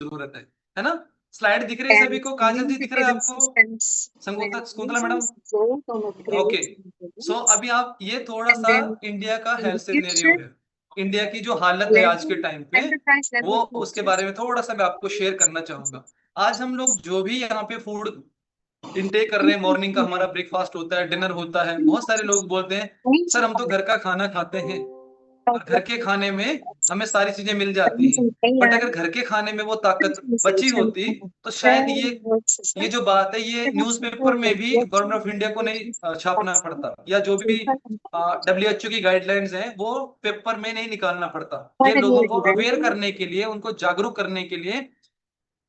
जरूरत है ना। स्लाइड दिख रही है सभी को? काजल जी दिख रहा है आपको? शकुंतला मैडम? ओके। सो अभी आप ये थोड़ा सा इंडिया का हेल्थ सिनेरियो है, इंडिया की जो हालत है आज के टाइम पे, वो उसके बारे में थोड़ा सा मैं आपको शेयर करना चाहूंगा। आज हम लोग जो भी यहाँ पे फूड इनटेक कर रहे हैं, मॉर्निंग का हमारा ब्रेकफास्ट होता है, डिनर होता है, बहुत सारे लोग बोलते हैं सर हम तो घर का खाना खाते हैं और घर के खाने में हमें सारी चीजें मिल जाती हैं। बट अगर घर के खाने में वो ताकत बची होती तो शायद ये जो बात है ये न्यूज़पेपर में भी गवर्नमेंट ऑफ इंडिया को नहीं छापना पड़ता, या जो भी WHO की गाइडलाइंस हैं वो पेपर में नहीं निकालना पड़ता। ये लोगों को अवेयर करने के लिए, उनको जागरूक करने के लिए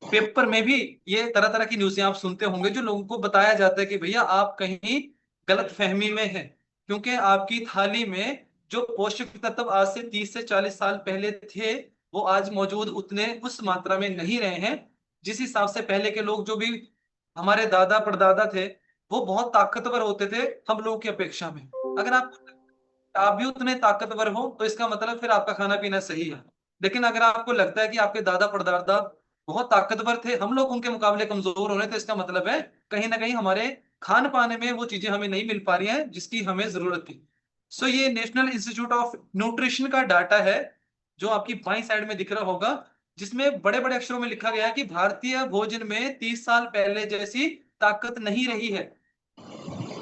पेपर में भी ये तरह तरह की न्यूज़ें आप सुनते होंगे, जो लोगों को बताया जाता है कि भैया आप कहीं गलत फहमी में हैं, क्योंकि आपकी थाली में जो पोषक तत्व आज से 30 से 40 साल पहले थे वो आज मौजूद उतने उस मात्रा में नहीं रहे हैं। जिस हिसाब से पहले के लोग, जो भी हमारे दादा परदादा थे, वो बहुत ताकतवर होते थे हम लोगों की अपेक्षा में। अगर आप भी उतने ताकतवर हो तो इसका मतलब फिर आपका खाना पीना सही है। लेकिन अगर आपको लगता है कि आपके दादा परदादा बहुत ताकतवर थे, हम लोग उनके मुकाबले कमजोर हो रहे, तो इसका मतलब है कहीं ना कहीं हमारे खान पाने में वो चीजें हमें नहीं मिल पा रही हैं जिसकी हमें जरूरत थी। सो ये नेशनल इंस्टीट्यूट ऑफ न्यूट्रिशन का डाटा है, जो आपकी बाईं साइड में दिख रहा होगा, जिसमें बड़े बड़े अक्षरों में लिखा गया है कि भारतीय भोजन में 30 साल पहले जैसी ताकत नहीं रही है।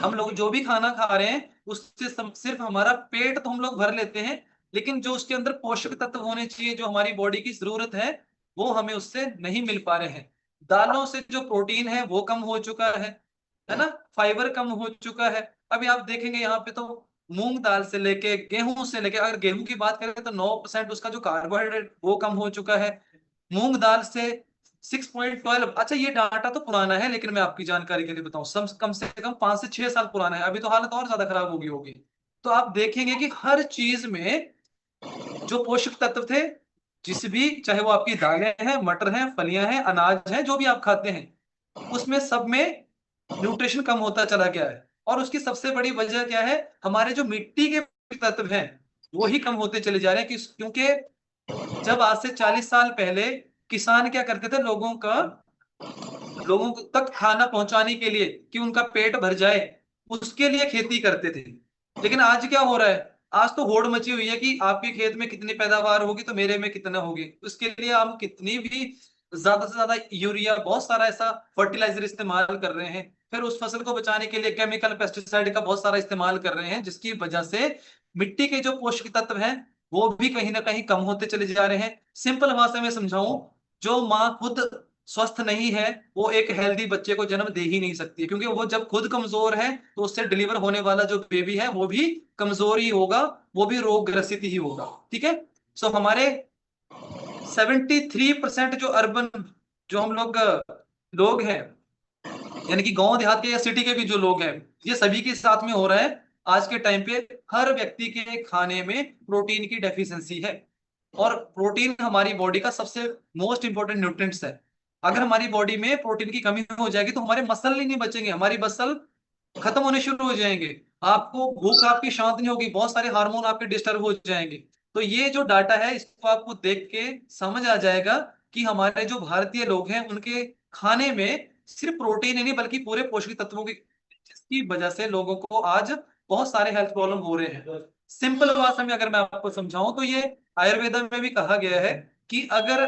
हम लोग जो भी खाना खा रहे हैं उससे सिर्फ हमारा पेट तो हम लोग भर लेते हैं, लेकिन जो उसके अंदर पोषक तत्व होने चाहिए, जो हमारी बॉडी की जरूरत है, वो हमें उससे नहीं मिल पा रहे हैं। दालों से जो प्रोटीन है वो कम हो चुका है ना, फाइबर कम हो चुका है। अभी आप देखेंगे यहाँ पे तो मूंग दाल से लेके गेहूं से लेके, अगर गेहूं की बात करें तो 9% उसका जो कार्बोहाइड्रेट वो कम हो चुका है। मूंग दाल से 6.12। अच्छा ये डाटा तो पुराना है, लेकिन मैं आपकी जानकारी के लिए बताऊं, कम से कम 5 से 6 साल पुराना है, अभी तो हालत और ज्यादा खराब होगी होगी। तो आप देखेंगे कि हर चीज में जो पोषक तत्व थे, जिस भी, चाहे वो आपकी दालें हैं, मटर हैं, फलियां हैं, अनाज हैं, जो भी आप खाते हैं, उसमें सब में न्यूट्रिशन कम होता चला गया है। और उसकी सबसे बड़ी वजह क्या है? हमारे जो मिट्टी के पोषक तत्व हैं वो ही कम होते चले जा रहे हैं। क्योंकि जब आज से 40 साल पहले किसान क्या करते थे, लोगों तक खाना पहुंचाने के लिए, कि उनका पेट भर जाए, उसके लिए खेती करते थे। लेकिन आज क्या हो रहा है? आज तो होड़ मची हुई है कि आपके खेत में कितनी पैदावार होगी तो मेरे में कितना होगी। उसके लिए हम कितनी भी ज्यादा से ज्यादा यूरिया, बहुत सारा ऐसा फर्टिलाइजर इस्तेमाल कर रहे हैं, फिर उस फसल को बचाने के लिए केमिकल पेस्टिसाइड का बहुत सारा इस्तेमाल कर रहे हैं, जिसकी वजह से मिट्टी के जो पोषक तत्व हैं वो भी कहीं ना कहीं कम होते चले जा रहे हैं। सिंपल भाषा में समझाऊं, जो माँ खुद स्वस्थ नहीं है वो एक हेल्दी बच्चे को जन्म दे ही नहीं सकती है, क्योंकि वो जब खुद कमजोर है तो उससे डिलीवर होने वाला जो बेबी है वो भी कमजोर ही होगा, वो भी रोग ग्रसित ही होगा। ठीक है। सो हमारे 73% जो अर्बन, जो हम लोग हैं, यानी कि गांव देहात के या सिटी के भी जो लोग हैं, ये सभी के साथ में हो रहा है आज के टाइम पे। हर व्यक्ति के खाने में प्रोटीन की डेफिशिएंसी है, और प्रोटीन हमारी बॉडी का सबसे मोस्ट इंपॉर्टेंट न्यूट्रिएंट्स है। अगर हमारी बॉडी में प्रोटीन की कमी हो जाएगी तो हमारे मसल ही नहीं बचेंगे, हमारी मसल खत्म होने शुरू हो जाएंगे, आपको भूख आपकी शांत नहीं होगी, बहुत सारे हार्मोन आपके डिस्टर्ब हो जाएंगे। तो ये जो डाटा है इसको आपको देख के समझ आ जाएगा कि हमारे जो भारतीय लोग हैं उनके खाने में सिर्फ प्रोटीन ही नहीं बल्कि पूरे पोषक तत्वों की, जिसकी वजह से लोगों को आज बहुत सारे हेल्थ प्रॉब्लम हो रहे हैं। सिंपल भाषा में अगर मैं आपको समझाऊं तो ये आयुर्वेदा में भी कहा गया है कि अगर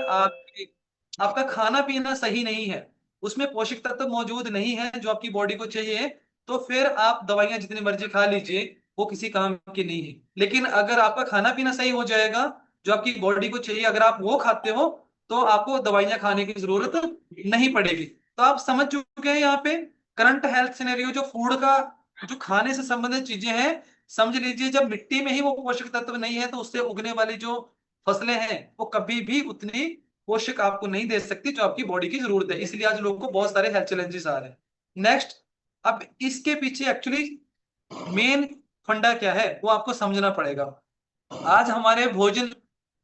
आपका खाना पीना सही नहीं है, उसमें पोषक तत्व मौजूद नहीं है जो आपकी बॉडी को चाहिए, तो फिर आप दवाइयां जितनी मर्जी खा लीजिए, वो किसी काम की नहीं है। लेकिन अगर आपका खाना पीना सही हो जाएगा, जो आपकी बॉडी को चाहिए, अगर आप वो खाते हो, तो आपको दवाइयां खाने की जरूरत नहीं पड़ेगी। तो आप समझ चुके हैं यहाँ पे करंट हेल्थ सिनेरियो, जो फूड का, जो खाने से संबंधित चीजें हैं। समझ लीजिए जब मिट्टी में ही वो पोषक तत्व नहीं है तो उससे उगने वाली जो फसलें हैं वो कभी भी उतनी पोषक आपको नहीं दे सकती जो आपकी बॉडी की जरूरत है। इसलिए आज लोगों को बहुत सारे हेल्थ चैलेंजेस आ रहे हैं। नेक्स्ट, अब इसके पीछे एक्चुअली मेन फंडा क्या है वो आपको समझना पड़ेगा। आज हमारे भोजन,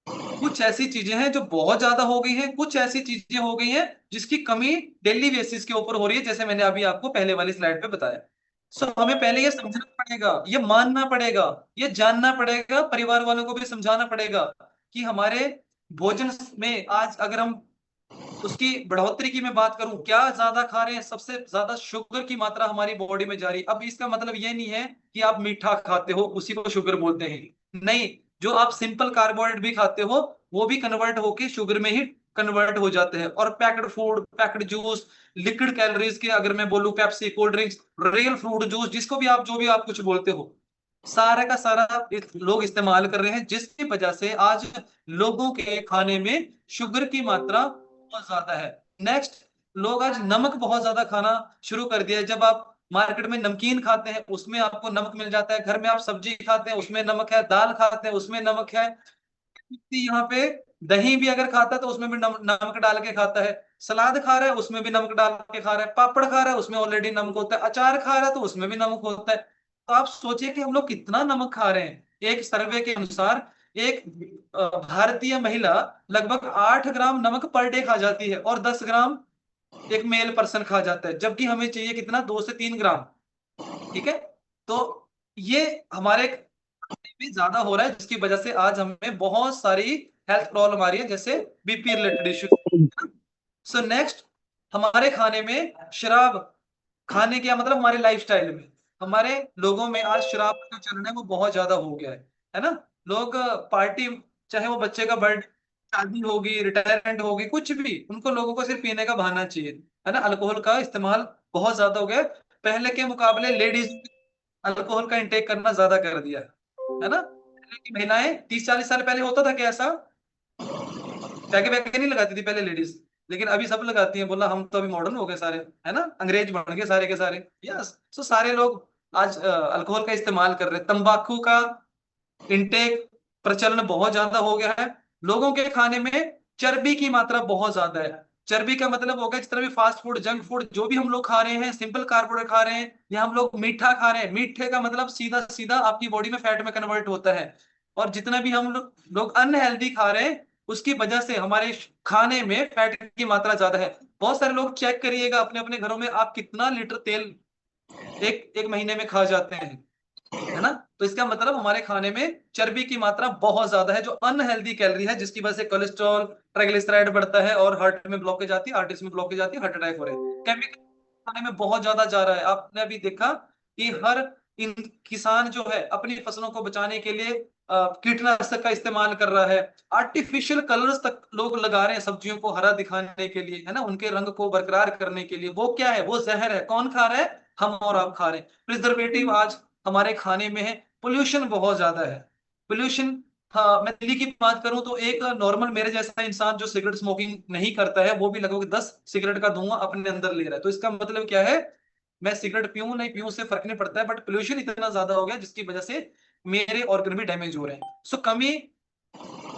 कुछ ऐसी चीजें हैं जो बहुत ज्यादा हो गई हैं, कुछ ऐसी चीजें हो गई हैं जिसकी कमी डेली बेसिस के ऊपर हो रही है, जैसे मैंने अभी आपको पहले वाली स्लाइड पे बताया। सो हमें पहले ये समझना पड़ेगा, ये मानना पड़ेगा, ये जानना पड़ेगा, परिवार वालों को भी समझाना पड़ेगा कि हमारे भोजन में आज अगर हम उसकी बढ़ोतरी की मैं बात करूं, क्या ज्यादा खा रहे हैं, सबसे ज्यादा शुगर की मात्रा हमारी बॉडी में जा रही है। अब इसका मतलब ये नहीं है कि आप मीठा खाते हो उसी को शुगर बोलते हैं, नहीं, जो आप सिंपल कार्बोहाइड्रेट भी खाते हो वो भी कन्वर्ट होके शुगर में ही कन्वर्ट हो जाते हैं। और packed food, packed juice, liquid calories के अगर मैं बोलूं, Pepsi, cold drinks, real fruit juice, जिसको भी आप जो भी आप कुछ बोलते हो, सारा का सारा लोग इस्तेमाल कर रहे हैं, जिसकी वजह से आज लोगों के खाने में शुगर की मात्रा बहुत ज्यादा है। नेक्स्ट, लोग आज नमक बहुत ज्यादा खाना शुरू कर दिया है। जब आप मार्केट में नमकीन खाते हैं उसमें आपको नमक मिल जाता है, घर में आप सब्जी खाते हैं उसमें नमक है, दाल खाते हैं उसमें नमक है, यहाँ पे दही भी अगर खाता है तो उसमें भी नमक डाल के खाता है, सलाद खा रहा है उसमें भी नमक डाल के खा रहा है, पापड़ खा रहा है उसमें ऑलरेडी नमक होता है, अचार खा रहा है तो उसमें भी नमक होता है। तो आप सोचिए कि हम लोग कितना नमक खा रहे हैं। एक सर्वे के अनुसार एक भारतीय महिला लगभग 8 ग्राम नमक पर डे खा जाती है, और 10 ग्राम एक मेल पर्सन खा जाता है, जबकि हमें चाहिए कितना, 2 से 3 ग्राम। ठीक है, तो ये हमारे भी ज्यादा हो रहा है, जिसकी वजह से आज हमें बहुत सारी हेल्थ प्रॉब्लम आ रही है, जैसे BP related issue. So next, हमारे खाने में शराब, खाने का मतलब हमारे लाइफस्टाइल में, हमारे लोगों में आज शराब का जो चलन है वो बहुत ज्यादा हो गया है ना। लोग पार्टी, चाहे वो बच्चे का बर्थडे, शादी होगी, रिटायरमेंट होगी, कुछ भी, उनको लोगों को सिर्फ पीने का बहाना चाहिए, है ना। अल्कोहल का इस्तेमाल बहुत ज्यादा हो गया है। पहले के मुकाबले लेडीज अल्कोहल का इंटेक करना ज्यादा कर दिया है ना। पहले की महिलाएं 30-40 साल पहले होता था क्या ऐसा, पैके पैके नहीं लगाती थी पहले लेडीज, लेकिन अभी सब लगाती हैं। बोला हम तो अभी मॉडर्न हो गए सारे, है ना, अंग्रेज बन गए सारे के सारे। यस, सो सारे लोग आज अल्कोहल का इस्तेमाल कर रहे हैं। तंबाकू का इंटेक, प्रचलन बहुत ज्यादा हो गया है। लोगों के खाने में चर्बी की मात्रा बहुत ज्यादा है। चर्बी का मतलब होगा जिस तरह भी फास्ट फूड, जंक फूड जो भी हम लोग खा रहे हैं, सिंपल कार्बोहाइड्रेट खा रहे हैं, या हम लोग मीठा खा रहे हैं, मीठे का मतलब सीधा सीधा आपकी बॉडी में फैट में कन्वर्ट होता है। और जितना भी हम लोग अनहेल्दी खा रहे हैं, उसकी वजह से हमारे खाने में फैट की मात्रा ज्यादा है। बहुत सारे लोग चेक करिएगा अपने अपने घरों में, आप कितना लीटर तेल एक एक महीने में खा जाते हैं, है ना। तो इसका मतलब हमारे खाने में चर्बी की मात्रा बहुत ज्यादा है, जो अनहेल्दी कैलोरी है, जिसकी वजह से कोलेस्ट्रॉल, ट्राइग्लिसराइड बढ़ता है, और हार्ट में ब्लॉकेज आती है, आर्टरीज में ब्लॉकेज आती है, हार्ट अटैक हो रहे हैं। केमिकल खाने में बहुत ज्यादा जा रहा है। आपने अभी देखा कि हर इन किसान जो है अपनी फसलों को बचाने के लिए कीटनाशक का इस्तेमाल कर रहा है। आर्टिफिशियल कलर्स तक लोग लगा रहे हैं सब्जियों को हरा दिखाने के लिए, है ना, उनके रंग को बरकरार करने के लिए। वो क्या है, वो जहर है। कौन खा रहा है, हम और आप खा रहे हैं। प्रिजर्वेटिव आज हमारे खाने में है। पोल्यूशन बहुत ज्यादा है, पोल्यूशन। हाँ, मैं दिल्ली की बात करूं तो एक नॉर्मल मेरे जैसा इंसान जो सिगरेट स्मोकिंग नहीं करता है, वो भी लगभग 10 सिगरेट का धुआं अपने अंदर ले रहा है। तो इसका मतलब क्या है, मैं सिगरेट पीऊं नहीं पीऊं उससे फर्क नहीं पड़ता है, बट पोल्यूशन इतना ज्यादा हो गया जिसकी वजह से मेरे ऑर्गन भी डैमेज हो रहे हैं। सो कमी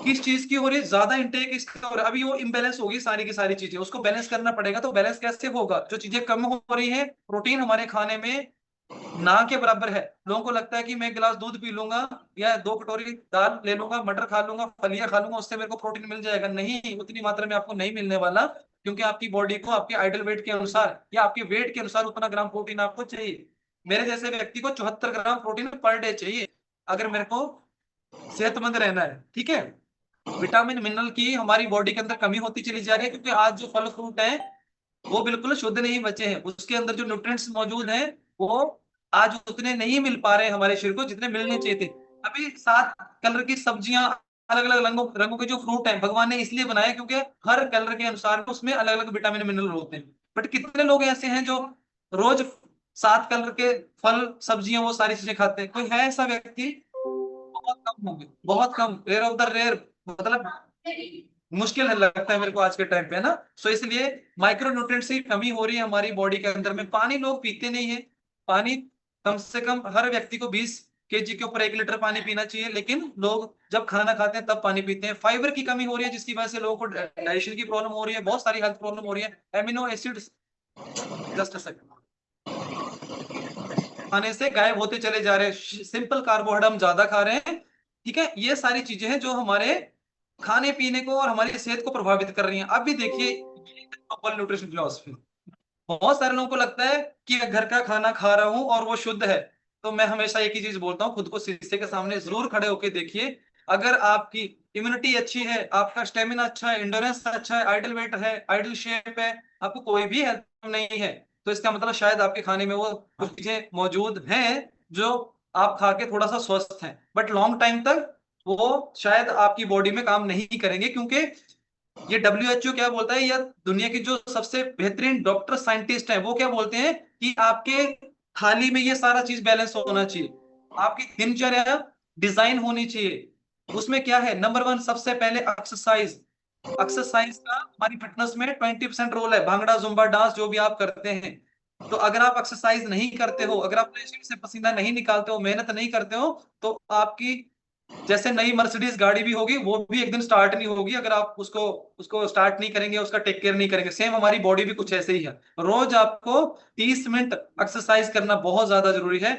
किस चीज की हो रही है, ज्यादा इंटेक इसका हो रहा है। अभी वो इम्बेलेंस होगी सारी की सारी चीजें, उसको बैलेंस करना पड़ेगा। तो बैलेंस कैसे होगा, जो चीजें कम हो रही है, प्रोटीन हमारे खाने में ना के बराबर है। लोगों को लगता है कि मैं 1 गिलास दूध पी लूंगा या 2 कटोरी दाल ले लूंगा, मटर खा लूंगा, फलियां खा लूंगा, उससे मेरे को प्रोटीन मिल जाएगा। नहीं, उतनी मात्रा में आपको नहीं मिलने वाला, क्योंकि आपकी बॉडी को आपके आइडल वेट के अनुसार या आपके वेट के अनुसार उतना ग्राम प्रोटीन आपको चाहिए। मेरे जैसे व्यक्ति को 74 ग्राम प्रोटीन पर डे चाहिए, अगर मेरे को सेहतमंद रहना है। ठीक है, विटामिन मिनरल की हमारी बॉडी के अंदर कमी होती चली जा रही है, क्योंकि आज जो फल फ्रूट है वो बिल्कुल शुद्ध नहीं बचे हैं। उसके अंदर जो न्यूट्रिएंट्स मौजूद हैं वो आज उतने नहीं मिल पा रहे हैं हमारे शरीर को, जितने मिलने चाहिए थे। अभी 7 कलर की सब्जियां, अलग अलग रंगों रंगों के जो फ्रूट हैं, भगवान ने इसलिए बनाया क्योंकि हर कलर के अनुसार उसमें अलग अलग विटामिन मिनरल होते हैं। बट कितने लोग ऐसे हैं जो रोज 7 कलर के फल सब्जियां वो सारी चीजें खाते हैं, कोई है ऐसा व्यक्ति? बहुत कम होंगे, बहुत कम, रेयर ऑफ द रेयर, मतलब मुश्किल है लगता है मेरे को आज के टाइम पे, है ना। सो इसलिए माइक्रो न्यूट्रिएंट्स की कमी हो रही है हमारी बॉडी के अंदर में। पानी लोग पीते नहीं है। पानी कम से कम हर व्यक्ति को 20 kg के ऊपर 1 लीटर पानी पीना चाहिए, लेकिन लोग जब खाना खाते हैं तब पानी पीते हैं। फाइबर की कमी हो रही है, जिसकी वजह से लोगों को डाइजेशन की प्रॉब्लम हो रही है, बहुत सारी हेल्थ प्रॉब्लम हो रही है। Amino acids just a second खाने से गायब होते चले जा रहे हैं, सिंपल कार्बोहाइड्रेट हम ज्यादा खा रहे हैं। ठीक है, ये सारी चीजें हैं जो हमारे खाने पीने को और हमारी सेहत को प्रभावित कर रही हैं। अब भी देखिए प्रॉपर न्यूट्रिशन फिलॉसफी, बहुत सारे लोगों को लगता है कि घर का खाना खा रहा हूं और वो शुद्ध है। तो मैं हमेशा एक ही चीज बोलता हूँ, खुद को शीशे के सामने जरूर खड़े होकर देखिए, अगर आपकी इम्यूनिटी अच्छी है, आपका स्टेमिना अच्छा है, इंडोरेंस अच्छा है, आइडल वेट है, आइडल शेप है, आपको कोई भी हेल्थ नहीं है, तो इसका मतलब शायद आपके खाने में वो कुछ चीजें मौजूद हैं जो आप खा के थोड़ा सा स्वस्थ हैं, बट लॉन्ग टाइम तक वो शायद आपकी बॉडी में काम नहीं करेंगे, क्योंकि ये WHO क्या बोलता है, या दुनिया की जो सबसे बेहतरीन डॉक्टर साइंटिस्ट हैं वो क्या बोलते हैं कि आपके थाली में ये सारा चीज बैलेंस होना चाहिए, आपकी दिनचर्या डिजाइन होनी चाहिए। उसमें क्या है, नंबर 1 सबसे पहले एक्सरसाइज। एक्सरसाइज का हमारी फिटनेस में 20% रोल है, भांगड़ा जुम्बा डांस जो भी आप करते हैं। तो अगर आप एक्सरसाइज नहीं करते हो, अगर आप पेशेंट से पसीना नहीं निकालते हो, मेहनत नहीं करते हो, तो आपकी जैसे नई मर्सिडीज गाड़ी भी होगी, वो भी एक दिन स्टार्ट नहीं होगी अगर आप उसको उसको स्टार्ट नहीं करेंगे, उसका टेक केयर नहीं करेंगे। सेम हमारी बॉडी भी कुछ ऐसे ही है। रोज आपको 30 मिनट एक्सरसाइज करना बहुत ज्यादा जरूरी है।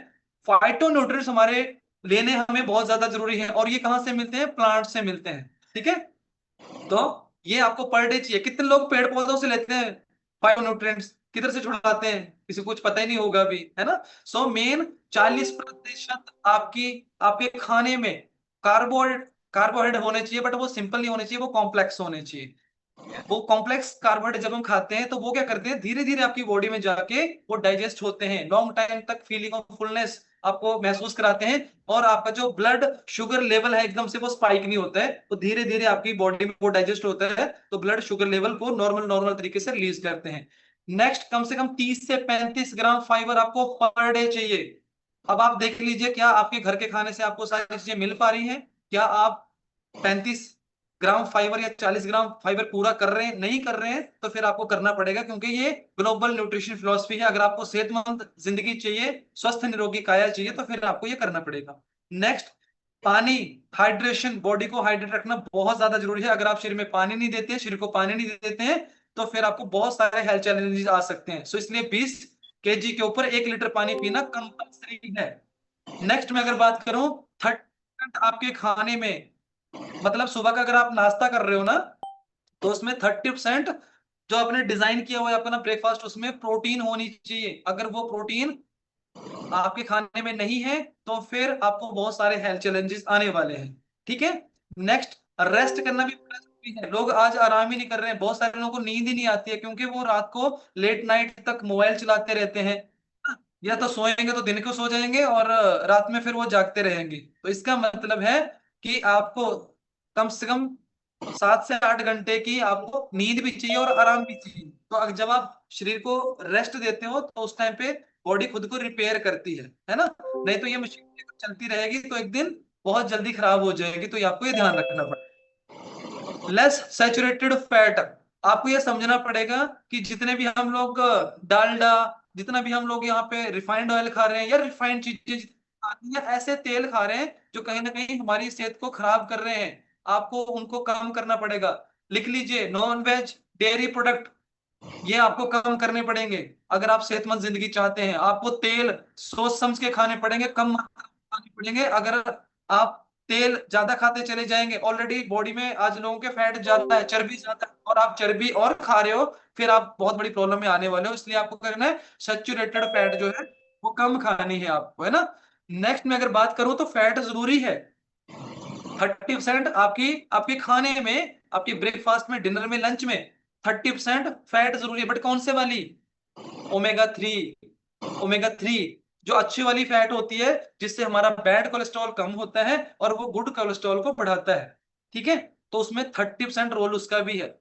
फाइटोन्यूट्रिएंट्स हमारे लेने हमें बहुत ज्यादा जरूरी है, और ये कहां से मिलते हैं, प्लांट से मिलते हैं। ठीक है, तो ये आपको पर डे चाहिए। कितने लोग पेड़ पौधों से लेते हैं फाइटोन्यूट्रिएंट्स, किधर से छुड़ाते हैं, किसी को कुछ पता ही नहीं होगा अभी, है ना। सो मेन 40% आपकी आपके खाने में कार्बोहाइड्रेट होने चाहिए, बट वो सिंपल नहीं होने चाहिए, वो कॉम्प्लेक्स होने चाहिए। वो कॉम्प्लेक्स कार्बोहाइड्रेट जब हम खाते हैं तो वो क्या करते हैं, धीरे धीरे आपकी बॉडी में जाके वो डाइजेस्ट होते हैं, लॉन्ग टाइम तक फीलिंग ऑफ फुलनेस आपको महसूस कराते हैं, और आपका जो ब्लड शुगर लेवल है एकदम से वो स्पाइक नहीं होता है, तो धीरे धीरे आपकी बॉडी में वो डाइजेस्ट होता है, तो ब्लड शुगर लेवल को नॉर्मल तरीके से रिलीज करते हैं। नेक्स्ट, कम से कम 30 से 35 ग्राम फाइबर आपको पर डे चाहिए। अब आप देख लीजिए, क्या आपके घर के खाने से आपको सारी चीजें मिल पा रही हैं? क्या आप 35 ग्राम फाइबर या 40 ग्राम फाइबर पूरा कर रहे हैं? नहीं कर रहे हैं, तो फिर आपको करना पड़ेगा, क्योंकि ये ग्लोबल न्यूट्रिशन फिलॉसफी है। अगर आपको सेहतमंद जिंदगी चाहिए, स्वस्थ निरोगी काया चाहिए, तो फिर आपको ये करना पड़ेगा। नेक्स्ट, पानी, हाइड्रेशन, बॉडी को हाइड्रेट रखना बहुत ज्यादा जरूरी है। अगर आप शरीर में पानी नहीं देते हैं, शरीर को पानी नहीं देते हैं, तो फिर आपको बहुत सारे हेल्थ चैलेंजेस आ सकते हैं। सो इसलिए 20 kg के ऊपर 1 लीटर पानी पीना कंपल्सरी है। नेक्स्ट मैं अगर बात करूं, 30% आपके खाने में, मतलब सुबह का अगर आप नाश्ता कर रहे हो ना, तो उसमें 30% जो आपने डिजाइन किया हुआ है आपका ना ब्रेकफास्ट, उसमें प्रोटीन होनी चाहिए। अगर वो प्रोटीन आपके खाने में नहीं है, तो फिर आपको बहुत सारे हेल्थ चैलेंजेस आने वाले हैं। ठीक है, नेक्स्ट, रेस्ट करना भी बड़ा जरूरी है। लोग आज आराम ही नहीं कर रहे हैं, बहुत सारे लोगों को नींद ही नहीं आती है, क्योंकि वो रात को लेट नाइट तक मोबाइल चलाते रहते हैं। या तो सोएंगे तो दिन को सो जाएंगे, और रात में फिर वो जागते रहेंगे। तो इसका मतलब है कि आपको कम से कम 7 से 8 घंटे की आपको नींद भी चाहिए और आराम भी चाहिए। तो जब आप शरीर को रेस्ट देते हो, तो उस टाइम पे बॉडी खुद को रिपेयर करती है ना। नहीं तो ये मशीन चलती रहेगी तो एक दिन बहुत जल्दी खराब हो जाएगी, तो ये आपको ये ध्यान रखना पड़ेगा। लेस सैचुरेटेड फैट, आपको ये समझना पड़ेगा कि जितने भी हम लोग डालडा, जितना भी हम लोग यहाँ पे रिफाइंड ऑयल खा रहे हैं, या रिफाइंड चीजें आती हैं, ऐसे तेल खा रहे हैं जो कहीं ना कहीं हमारी सेहत को खराब कर रहे हैं, आपको उनको कम करना पड़ेगा। लिख लीजिए, नॉन वेज, डेयरी प्रोडक्ट, ये आपको कम करने पड़ेंगे। अगर आप सेहतमंद जिंदगी चाहते हैं, आपको तेल सोच समझ के खाने पड़ेंगे, कम मात्रा में खाने पड़ेंगे। अगर आप तेल ज्यादा खाते चले जाएंगे, ऑलरेडी बॉडी में आज लोगों के फैट ज्यादा है, चर्बी ज्यादा है, और आप चर्बी और खा रहे हो, फिर आप बहुत बड़ी प्रॉब्लम में आने वाले हो। इसलिए आपको करना है सैचुरेटेड फैट जो है वो कम खानी है आपको, है ना। नेक्स्ट में अगर बात करूं, तो फैट जरूरी है। 30% आपकी आपके खाने में, आपके ब्रेकफास्ट में, डिनर में, लंच में 30% फैट जरूरी है, बट कौन से वाली? ओमेगा 3। ओमेगा 3 जो अच्छी वाली फैट होती है, जिससे हमारा बैड कोलेस्ट्रॉल कम होता है और वो गुड कोलेस्ट्रॉल को बढ़ाता है। ठीक है, तो उसमें 30% रोल उसका भी है।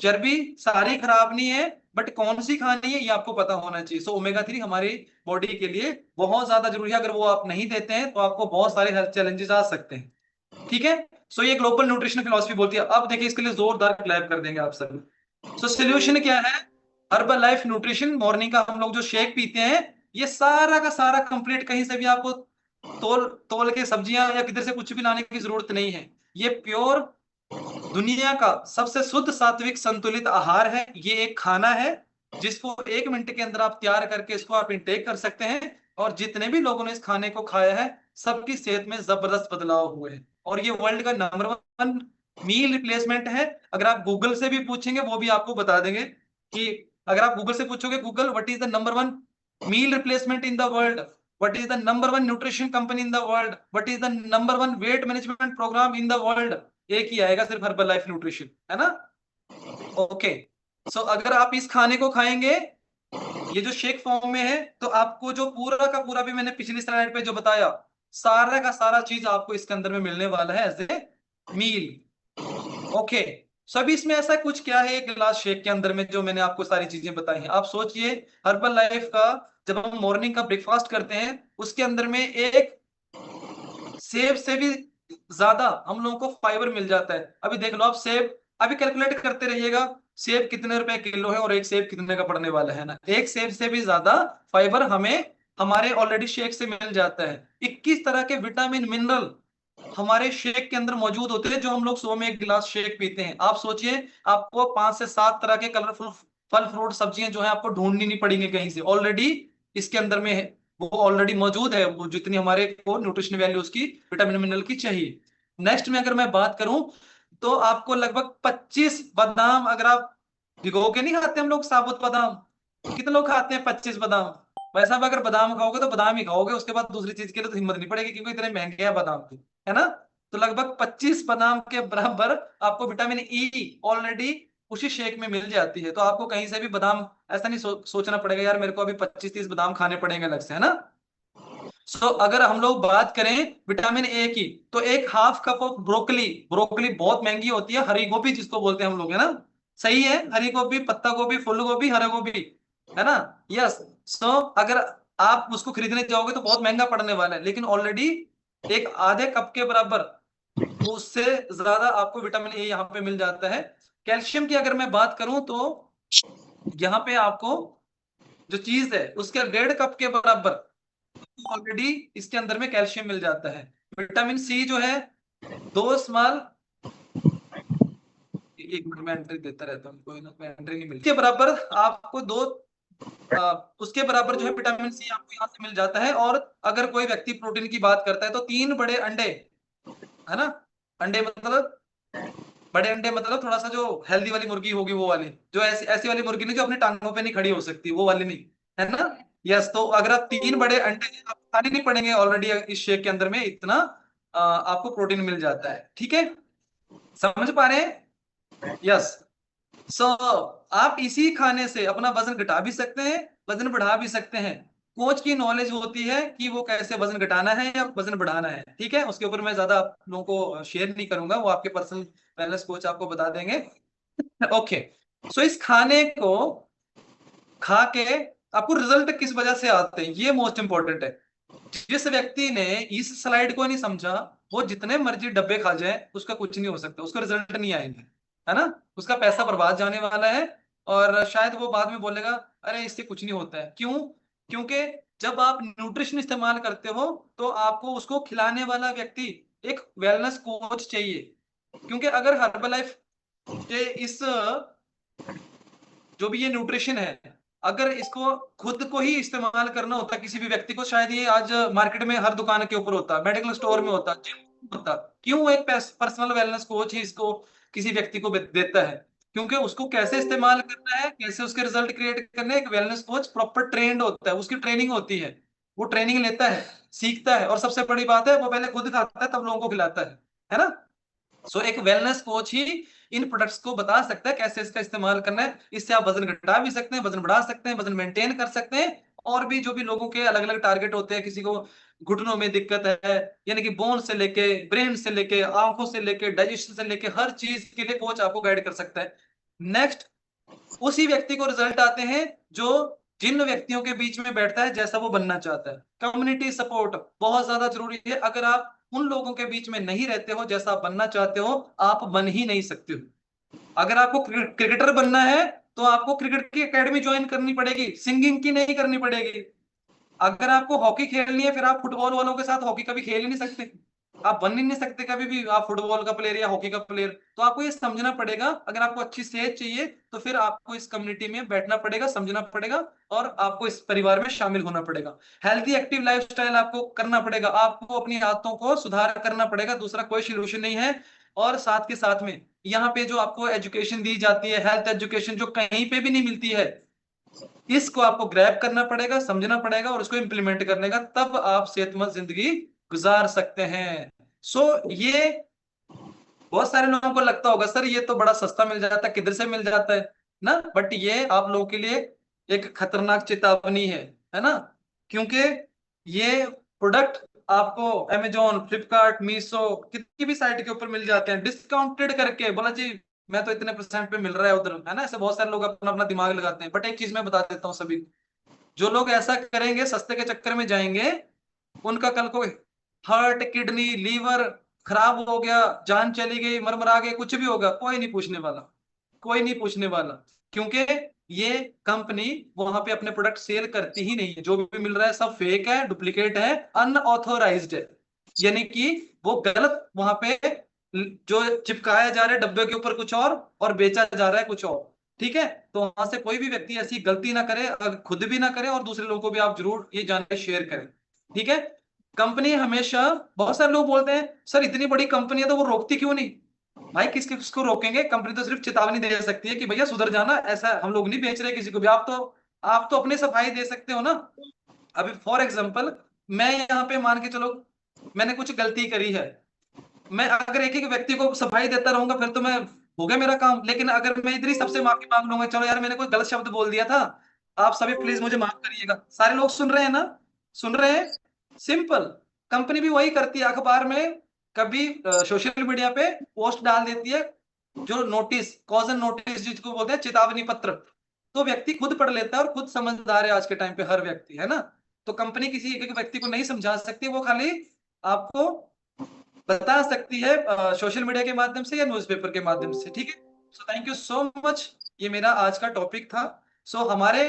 चर्बी सारी खराब नहीं है, बट कौन सी खानी है ये आपको पता होना चाहिए। सो ओमेगा 3 हमारी बॉडी के लिए बहुत ज्यादा जरूरी है। अगर वो आप नहीं देते हैं, तो आपको बहुत सारे हेल्थ चैलेंजेस आ सकते हैं। ठीक है, सो ये ग्लोबल न्यूट्रिशन फिलॉसफी बोलती है। अब देखिए, इसके लिए जोरदार क्लैप कर देंगे आप सभी। सो सोल्यूशन क्या है? हर्बल लाइफ न्यूट्रिशन, मॉर्निंग का हम लोग जो शेक पीते हैं, ये सारा का सारा कंप्लीट, कहीं से भी आपको तोल तोल के सब्जियां या किधर से कुछ भी लाने की जरूरत नहीं है। ये प्योर दुनिया का सबसे शुद्ध सात्विक संतुलित आहार है। ये एक खाना है जिसको 1 मिनट के अंदर आप तैयार करके इसको आप इंटेक कर सकते हैं, और जितने भी लोगों ने इस खाने को खाया है, सबकी सेहत में जबरदस्त बदलाव हुए हैं। और ये वर्ल्ड का नंबर 1 मील रिप्लेसमेंट है। अगर आप गूगल से भी पूछेंगे, वो भी आपको बता देंगे कि अगर आप गूगल से पूछोगे, Google what is the number 1 meal replacement in the world, what is the number 1 nutrition company in the world, what is the number 1 weight management programme in the world, एक ही आएगा सिर्फ हर्बल लाइफ न्यूट्रिशन, है ना। Okay, सो अगर आप इस खाने को खाएंगे ये जो शेक फॉर्म में है, तो आपको जो पूरा का पूरा भी मैंने पिछली स्लाइड पे जो बताया सारा का सारा चीज आपको इसके अंदर में मिलने वाला है एज ए मील। ओके, सो अभी इसमें ऐसा कुछ क्या है एक गिलास शेक के अंदर में जो मैंने आपको सारी चीजें बताई हैं। आप सोचिए हर्बल लाइफ का जब हम मॉर्निंग का ब्रेकफास्ट करते हैं उसके अंदर में एक सेब से भी ज्यादा हम लोगों को फाइबर मिल जाता है। अभी देख लो आप सेब, अभी कैलकुलेट करते रहिएगा सेब कितने रुपए किलो है और एक सेब कितने का पड़ने वाला है ना। एक सेब से भी ज्यादा फाइबर हमें हमारे ऑलरेडी शेक से मिल जाता है। 21 तरह के विटामिन मिनरल हमारे शेक के अंदर मौजूद होते हैं जो हम लोग सुबह में एक गिलास शेक पीते हैं। आप सोचिए आपको 5 से 7 तरह के कलरफुल फल फ्रूट सब्जियां जो है आपको ढूंढनी नहीं पड़ेंगी कहीं से, ऑलरेडी इसके अंदर में है, वो ऑलरेडी मौजूद है, वो जितनी हमारे को न्यूट्रिशन वैल्यू उसकी विटामिन मिनरल की चाहिए। नेक्स्ट में अगर मैं बात करूं तो आपको लगभग 25 बादाम, अगर आप भिगो के नहीं खाते हम लोग साबुत बादाम, कितने लोग खाते हैं 25 बादाम? वैसा अगर बादाम खाओगे तो बादाम ही खाओगे, उसके बाद दूसरी चीज के लिए तो हिम्मत नहीं पड़ेगी क्योंकि इतने महंगे हैं बादाम के, है ना। तो लगभग 25 बादाम के बराबर आपको विटामिन ई ऑलरेडी उसी शेक में मिल जाती है। तो आपको कहीं से भी बादाम ऐसा नहीं सोचना पड़ेगा यार मेरे को अभी 25-30 बादाम खाने पड़ेंगे अलग से, है ना। सो अगर हम लोग बात करें विटामिन ए की तो एक half cup of broccoli, broccoli बहुत महंगी होती है, हरी गोभी जिसको बोलते हैं हम लोग, है ना। सही है, हरी गोभी, पत्ता गोभी, फूल गोभी, हरा गोभी, है ना। यस, सो अगर आप उसको खरीदने जाओगे तो बहुत महंगा पड़ने वाला है, लेकिन ऑलरेडी एक आधे कप के बराबर उससे ज्यादा आपको विटामिन ए यहाँ पे मिल जाता है। कैल्शियम की अगर मैं बात करूं तो यहाँ पे आपको जो चीज है उसके 1.5 कप के बराबर ऑलरेडी इसके अंदर में कैल्शियम मिल जाता है। विटामिन सी जो है 2 स्मॉल, एक मिनट में एंट्री देता रहता हूँ, कोई ना कोई एंट्री नहीं मिलती, के बराबर आपको उसके बराबर जो है विटामिन सी आपको यहाँ से मिल जाता है। और अगर कोई व्यक्ति प्रोटीन की बात करता है तो 3 बड़े अंडे, है ना, अंडे मतलब बड़े अंडे मतलब थोड़ा सा जो हेल्दी वाली मुर्गी होगी वो वाली, जो ऐसी ऐसी वाली मुर्गी नहीं जो अपनी टांगों पे नहीं खड़ी हो सकती, वो वाली नहीं, है ना। यस, तो अगर आप 3 बड़े अंडे आप खाने नहीं पड़ेंगे, ऑलरेडी इस शेक के अंदर में इतना आपको प्रोटीन मिल जाता है। ठीक है, समझ पा रहे हैं? यस, सो आप इसी खाने से अपना वजन घटा भी सकते हैं, वजन बढ़ा भी सकते हैं। कोच की नॉलेज होती है कि वो कैसे वजन घटाना है या वजन बढ़ाना है, ठीक है। उसके ऊपर मैं ज्यादा आप लोगों को शेयर नहीं करूंगा, वो आपके पर्सनल वेलनेस कोच आपको बता देंगे। ओके, सो इस खाने को खा के आपको रिजल्ट किस वजह से आते हैं ये मोस्ट इंपॉर्टेंट है। जिस व्यक्ति ने इस स्लाइड को नहीं समझा वो जितने मर्जी डब्बे खा जाए उसका कुछ नहीं हो सकता, उसका रिजल्ट नहीं आएंगे, है ना। उसका पैसा बर्बाद जाने वाला है और शायद वो बाद में बोलेगा अरे इससे कुछ नहीं होता है। क्यों? क्योंकि जब आप न्यूट्रिशन इस्तेमाल करते हो तो आपको उसको खिलाने वाला व्यक्ति एक वेलनेस कोच चाहिए। क्योंकि अगर हर्बल लाइफ के इस जो भी ये न्यूट्रिशन है, अगर इसको खुद को ही इस्तेमाल करना होता किसी भी व्यक्ति को, शायद ये आज मार्केट में हर दुकान के ऊपर होता, मेडिकल स्टोर में होता, जिम में होता। क्यों एक पर्सनल वेलनेस कोच ही इसको किसी व्यक्ति को देता है? क्योंकि उसको कैसे इस्तेमाल करना है, कैसे उसके रिजल्ट क्रिएट करने हैं, एक वेलनेस कोच प्रॉपर ट्रेंड होता है, उसकी ट्रेनिंग होती है, वो ट्रेनिंग लेता है, सीखता है, और सबसे बड़ी बात है वो पहले खुद खाता है तब लोगों को खिलाता है ना। सो एक वेलनेस कोच ही इन प्रोडक्ट्स को बता सकता है कैसे इसका इस्तेमाल करना है। इससे आप वजन घटा भी सकते हैं, वजन बढ़ा सकते हैं, वजन मेंटेन कर सकते हैं। और भी जो भी लोगों के अलग अलग टारगेट होते हैं, किसी को घुटनों में दिक्कत है, यानी कि बोन से लेके ब्रेन से लेके आंखों से लेके डाइजेशन से लेके हर चीज के लिए कोच आपको गाइड कर सकता है। नेक्स्ट, उसी व्यक्ति को रिजल्ट आते हैं जो जिन व्यक्तियों के बीच में बैठता है जैसा वो बनना चाहता है। कम्युनिटी सपोर्ट बहुत ज्यादा जरूरी है। अगर आप उन लोगों के बीच में नहीं रहते हो जैसा आप बनना चाहते हो, आप बन ही नहीं सकते हो। अगर आपको क्रिकेटर बनना है तो आपको क्रिकेट की एकेडमी ज्वाइन करनी पड़ेगी, सिंगिंग की नहीं करनी पड़ेगी। अगर आपको हॉकी खेलनी है फिर आप फुटबॉल वालों के साथ हॉकी कभी खेल ही नहीं सकते, आप बन ही नहीं सकते कभी भी आप फुटबॉल का प्लेयर या हॉकी का प्लेयर। तो आपको ये समझना पड़ेगा, अगर आपको अच्छी सेहत चाहिए तो फिर आपको इस कम्युनिटी में बैठना पड़ेगा, समझना पड़ेगा, और आपको इस परिवार में शामिल होना पड़ेगा। हेल्थी एक्टिव लाइफस्टाइल आपको करना पड़ेगा, आपको अपनी आदतों को सुधार करना पड़ेगा, दूसरा कोई सोल्यूशन नहीं है। और साथ के साथ में यहाँ पे जो आपको एजुकेशन दी जाती है, हेल्थ एजुकेशन, जो कहीं पे भी नहीं मिलती है, इसको आपको ग्रैब करना पड़ेगा, समझना पड़ेगा और उसको इम्प्लीमेंट करने का, तब आप सेहतमंद जिंदगी गुजार सकते हैं। सो ये बहुत सारे लोगों को लगता होगा सर ये तो बड़ा सस्ता मिल जाता है, किधर से मिल जाता है ना, बट ये आप लोगों के लिए एक खतरनाक चेतावनी है ना, क्योंकि ये प्रोडक्ट आपको अमेजोन, फ्लिपकार्ट, मीशो कितनी भी साइट के ऊपर मिल जाते हैं डिस्काउंटेड करके, बोला जी मैं तो इतने % पे मिल रहा है उधर, है ना, ऐसे बहुत सारे लोग अपना अपना दिमाग लगाते हैं। बट एक चीज मैं बता देता हूँ सभी, जो लोग ऐसा करेंगे, सस्ते के चक्कर में जाएंगे, उनका कल को हार्ट, किडनी, लीवर खराब हो गया, जान चली गई, मरमरा गए, कुछ भी होगा, कोई नहीं पूछने वाला, कोई नहीं पूछने वाला, क्योंकि ये कंपनी वहां पे अपने प्रोडक्ट सेल करती ही नहीं है। जो भी मिल रहा है सब फेक है, डुप्लीकेट है, अनऑथोराइज्ड है, यानी कि वो गलत वहां पे जो चिपकाया जा रहा है डब्बे के ऊपर कुछ और बेचा जा रहा है कुछ और। ठीक है, तो वहां से कोई भी व्यक्ति ऐसी गलती ना करे, खुद भी ना करे और दूसरे लोगों को भी आप जरूर ये जानकारी शेयर करें। ठीक है, कंपनी हमेशा, बहुत सारे लोग बोलते हैं सर इतनी बड़ी कंपनी है तो वो रोकती क्यों नहीं। भाई किसको रोकेंगे, कंपनी तो सिर्फ चेतावनी दे सकती है कि भैया सुधर जाना, ऐसा हम लोग नहीं बेच रहे किसी को भी। आप तो अपनी सफाई दे सकते हो ना। अभी फॉर एग्जांपल मैं यहाँ पे मान के चलो मैंने कुछ गलती करी है, मैं अगर एक एक व्यक्ति को सफाई देता रहूंगा फिर तो मैं, हो गया मेरा काम। लेकिन अगर मैं इधर ही सबसे माफी मांग लूंगा, चलो यार मैंने कोई गलत शब्द बोल दिया था, आप सभी प्लीज मुझे माफ करिएगा, सारे लोग सुन रहे हैं ना, सुन रहे हैं, सिंपल। कंपनी भी वही करती है, अखबार में कभी सोशल मीडिया पे पोस्ट डाल देती है, जो नोटिस, कॉजन नोटिस जिसको बोलते हैं, चेतावनी पत्र, तो व्यक्ति खुद पढ़ लेता है और खुद समझदार है आज के टाइम पे हर व्यक्ति, है ना। तो कंपनी किसी एक एक व्यक्ति को नहीं समझा सकती, वो खाली आपको बता सकती है सोशल मीडिया के माध्यम से या न्यूज़पेपर के माध्यम से। ठीक है, so thank you so much, ये मेरा आज का टॉपिक था। सो हमारे